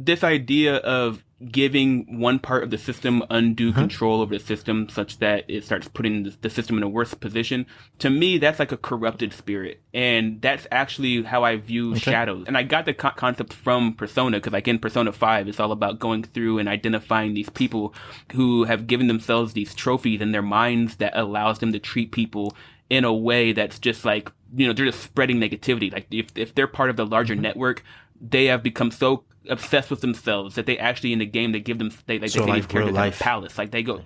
this idea of giving one part of the system undue control over the system such that it starts putting the system in a worse position, to me, that's like a corrupted spirit. And that's actually how I view shadows. And I got the concept from Persona, because like in Persona 5, it's all about going through and identifying these people who have given themselves these trophies in their minds that allows them to treat people in a way that's just like, they're just spreading negativity. Like if they're part of the larger network, they have become so obsessed with themselves that they actually in the game they give them they take these characters in a palace. Like they go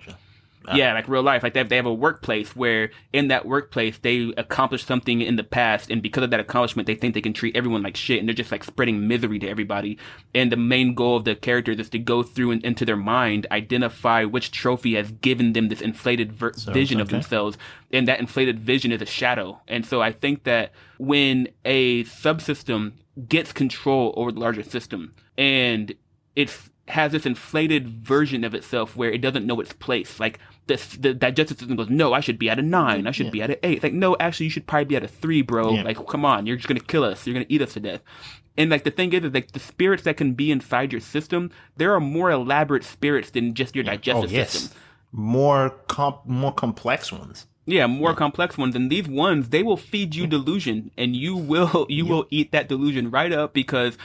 like real life. Like they have a workplace where in that workplace they accomplished something in the past, and because of that accomplishment they think they can treat everyone like shit, and they're just like spreading misery to everybody. And the main goal of the characters is to go through and into their mind, identify which trophy has given them this inflated vision of themselves, and that inflated vision is a shadow. And so I think that when a subsystem gets control over the larger system and it has this inflated version of itself where it doesn't know its place, like the digestive system goes, no, I should be at a 9, I should be at an 8. It's like, no, actually you should probably be at a 3, bro. Like, come on, you're just gonna kill us, you're gonna eat us to death. And like the thing is like the spirits that can be inside your system, there are more elaborate spirits than just your digestive system. More complex ones. Yeah, more complex ones. And these ones, they will feed you delusion, and you will eat that delusion right up, because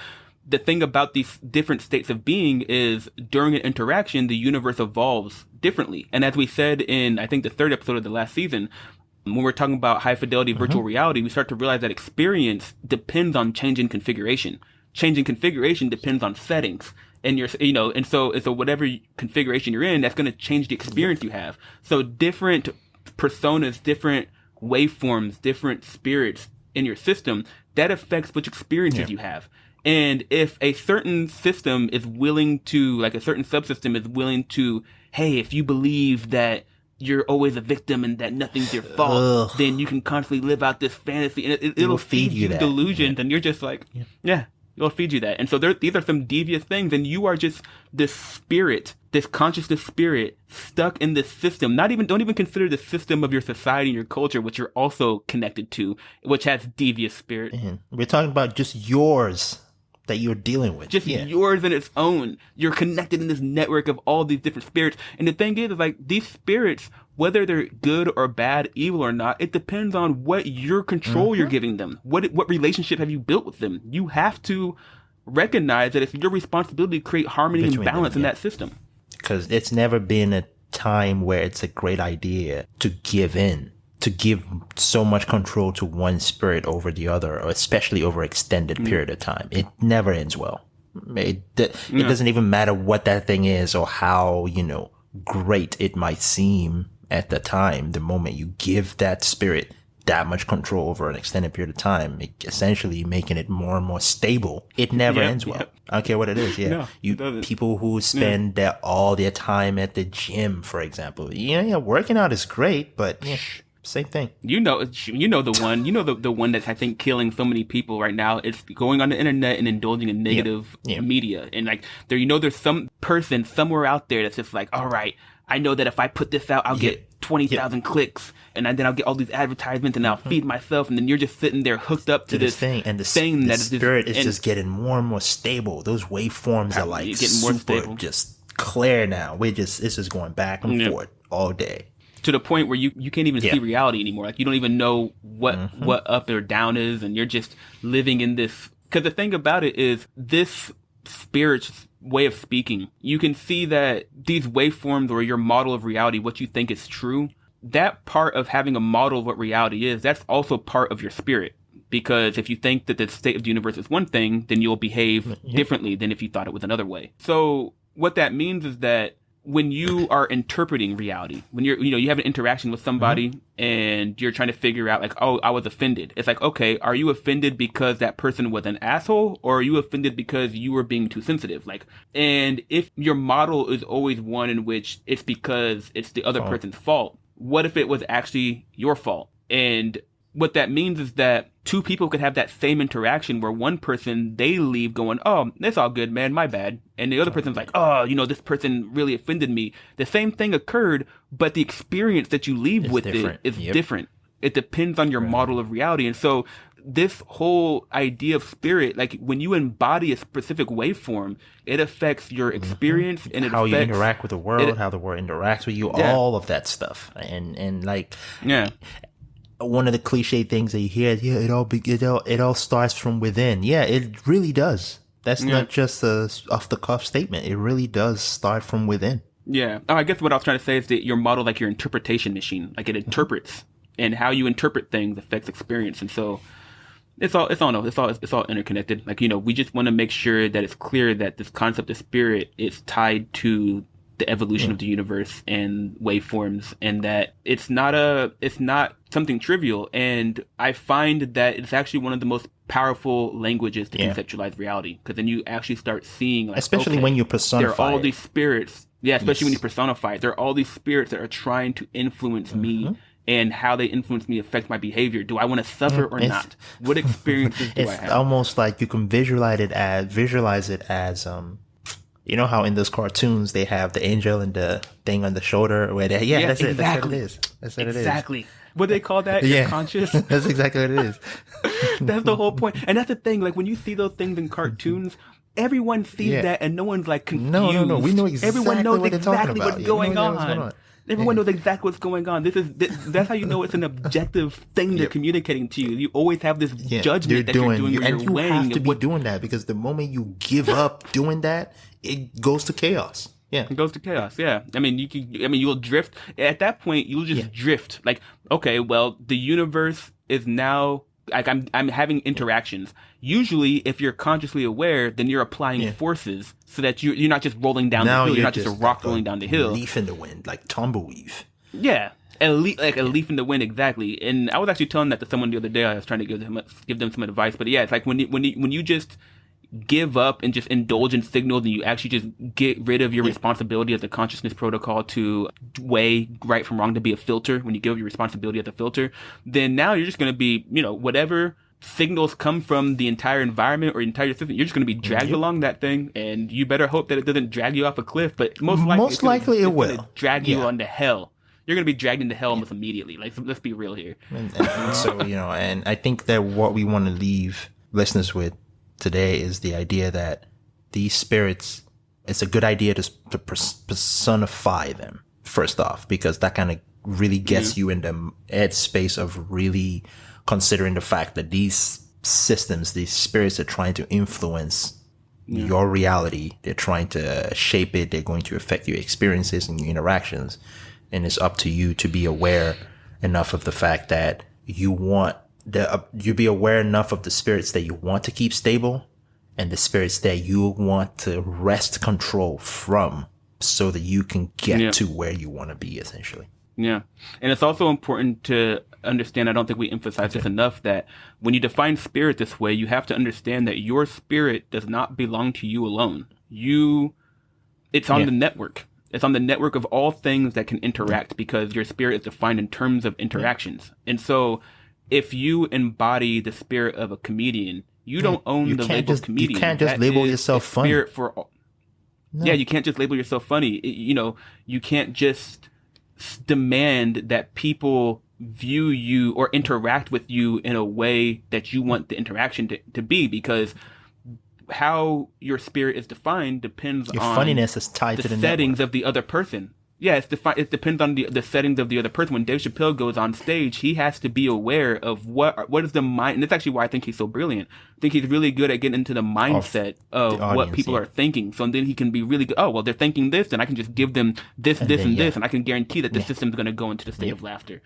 the thing about these different states of being is during an interaction, the universe evolves differently. And as we said in, I think, the 3rd episode of the last season, when we're talking about high fidelity virtual reality, we start to realize that experience depends on changing configuration. Changing configuration depends on settings. And and so whatever configuration you're in, that's going to change the experience you have. So different personas, different waveforms, different spirits in your system, that affects which experiences you have. And if a certain system is willing to, like a certain subsystem is willing to, hey, if you believe that you're always a victim and that nothing's your fault, then you can constantly live out this fantasy, and it'll feed you delusions, and you're just like, it'll feed you that. And so these are some devious things, and you are just this spirit, this consciousness spirit stuck in this system. Don't even consider the system of your society and your culture, which you're also connected to, which has devious spirit. We're talking about just yours that you're dealing with. Just yours in its own. You're connected in this network of all these different spirits. And the thing is like these spirits, whether they're good or bad, evil or not, it depends on what your control you're giving them. What relationship have you built with them? You have to recognize that it's your responsibility to create harmony and balance in that system. Because it's never been a time where it's a great idea to give in, to give so much control to one spirit over the other, or especially over extended period of time. It never ends well. It doesn't even matter what that thing is or how, great it might seem at the time. The moment you give that spirit that much control over an extended period of time, essentially making it more and more stable, it never ends well. I don't care what it is. No, people who spend all their time at the gym, for example. Working out is great, but same thing. The one that's, I think, killing so many people right now. It's going on the internet and indulging in negative media. And like there's some person somewhere out there that's just like, all right, I know that if I put this out, I'll get 20,000 clicks, and then I'll get all these advertisements, and I'll feed myself. And then you're just sitting there hooked up to this thing, and the that spirit is just getting more and more stable. Those waveforms are like getting more stable, just clear now. It's just going back and forth all day. To the point where you can't even see reality anymore. Like you don't even know what up or down is, and you're just living in this. Because the thing about it is, this spirit's way of speaking, you can see that these waveforms or your model of reality, what you think is true, that part of having a model of what reality is, that's also part of your spirit. Because if you think that the state of the universe is one thing, then you'll behave differently than if you thought it was another way. So what that means is that when you are interpreting reality, when you have an interaction with somebody and you're trying to figure out like, oh, I was offended. It's like, okay, are you offended because that person was an asshole, or are you offended because you were being too sensitive? Like, and if your model is always one in which it's because it's the other person's fault, what if it was actually your fault? And what that means is that two people could have that same interaction where one person, they leave going, oh, it's all good, man, my bad. And the other person's like, oh, this person really offended me. The same thing occurred, but the experience that you leave with it is different. It depends on your model of reality. And so this whole idea of spirit, like when you embody a specific waveform, it affects your experience and how you interact with the world, how the world interacts with you, all of that stuff. And like, one of the cliche things that you hear is, it all starts from within. Yeah, it really does. That's not just a off the cuff statement. It really does start from within. Yeah. Oh, I guess what I was trying to say is that your model, like your interpretation machine, like it interprets, and how you interpret things affects experience. And so it's all interconnected. Like, we just want to make sure that it's clear that this concept of spirit is tied to the evolution of the universe and waveforms, and that it's not something trivial. And I find that it's actually one of the most powerful languages to conceptualize reality, because then you actually start seeing, like, especially when you personify there are all these spirits. Yeah, especially when you personify it. There are all these spirits that are trying to influence me, and how they influence me affects my behavior. Do I want to suffer or not? What experiences do I have? It's almost like you can visualize it as you know how in those cartoons they have the angel and the thing on the shoulder where they, that's it. That's what it is. That's what it is. Exactly. What they call that? Your conscious. That's exactly what it is. That's the whole point. And that's the thing. Like, when you see those things in cartoons, everyone sees that and no one's like confused. No. We know exactly everyone knows what exactly what's going on. What's going on. Everyone knows exactly what's going on. That's how you know it's an objective thing they're communicating to you. You always have this judgment that you're doing, and you have to be doing that, because the moment you give up doing that, it goes to chaos. Yeah, it goes to chaos. Yeah, I mean, you'll drift. At that point, you'll just drift. Like, okay, well, the universe is now, like, I'm having interactions. Usually, if you're consciously aware, then you're applying forces, so that you're not just rolling down the hill. You're not just a rock rolling down the hill. Leaf in the wind, like tumbleweave. Yeah, a leaf in the wind, exactly. And I was actually telling that to someone the other day. I was trying to give them some advice, but yeah, it's like when you just give up and just indulge in signals, and you actually just get rid of your responsibility as a consciousness protocol to weigh right from wrong, to be a filter. When you give your responsibility as a filter, then now you're just going to be, whatever signals come from the entire environment or entire system, you're just going to be dragged along that thing, and you better hope that it doesn't drag you off a cliff. But most likely it will drag you onto hell. You're going to be dragged into hell almost immediately. Like, let's be real here. And so, and I think that what we want to leave listeners with today is the idea that these spirits, it's a good idea to personify them first off, because that kind of really gets you in the head space of really considering the fact that these systems, these spirits, are trying to influence your reality. They're trying to shape it. They're going to affect your experiences and your interactions. And it's up to you to be aware enough of the fact that you be aware enough of the spirits that you want to keep stable, and the spirits that you want to wrest control from, so that you can get to where you want to be, essentially. Yeah. And it's also important to understand, I don't think we emphasize this enough, that when you define spirit this way, you have to understand that your spirit does not belong to you alone. It's on the network. It's on the network of all things that can interact, because your spirit is defined in terms of interactions. And so if you embody the spirit of a comedian, you don't own the label comedian. You can't just label yourself funny. Yeah, you can't just label yourself funny. You can't just demand that people view you or interact with you in a way that you want the interaction to be, because how your spirit is defined depends your on funniness is tied to the settings network. of the other person. Yeah, it depends on the settings of the other person. When Dave Chappelle goes on stage, he has to be aware of what is the mind, and that's actually why I think he's so brilliant. I think he's really good at getting into the mindset of what people are thinking. So then he can be really good. Oh, well, they're thinking this, then I can just give them this, and this, and I can guarantee that the system's going to go into the state of laughter.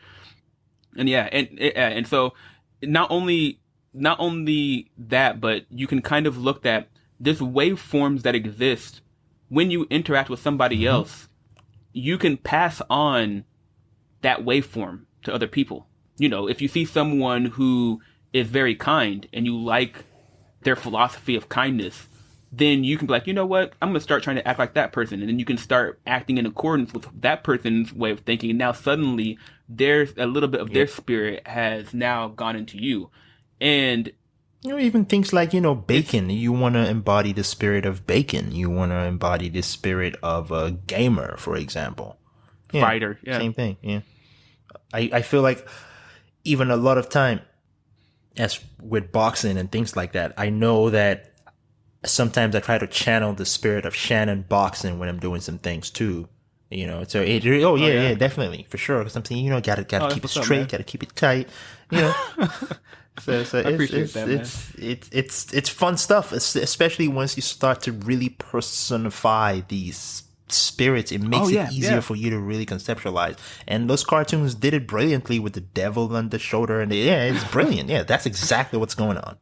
And and so not only that, but you can kind of look at this waveforms that exist when you interact with somebody else. You can pass on that waveform to other people. If you see someone who is very kind and you like their philosophy of kindness, then you can be like, you know what? I'm going to start trying to act like that person. And then you can start acting in accordance with that person's way of thinking. And now suddenly there's a little bit of their spirit has now gone into you. And even things like, bacon. You want to embody the spirit of bacon. You want to embody the spirit of a gamer, for example. Fighter. Yeah. Same thing. Yeah. I feel like even a lot of time, as with boxing and things like that, I know that sometimes I try to channel the spirit of Shannon boxing when I'm doing some things too. You know, so yeah, definitely, for sure. Because I'm saying, gotta keep it straight, gotta keep it tight, you know. So I appreciate that, man. It's fun stuff, especially once you start to really personify these spirits. It makes it easier for you to really conceptualize. And those cartoons did it brilliantly with the devil on the shoulder, and it's brilliant. Yeah, that's exactly what's going on.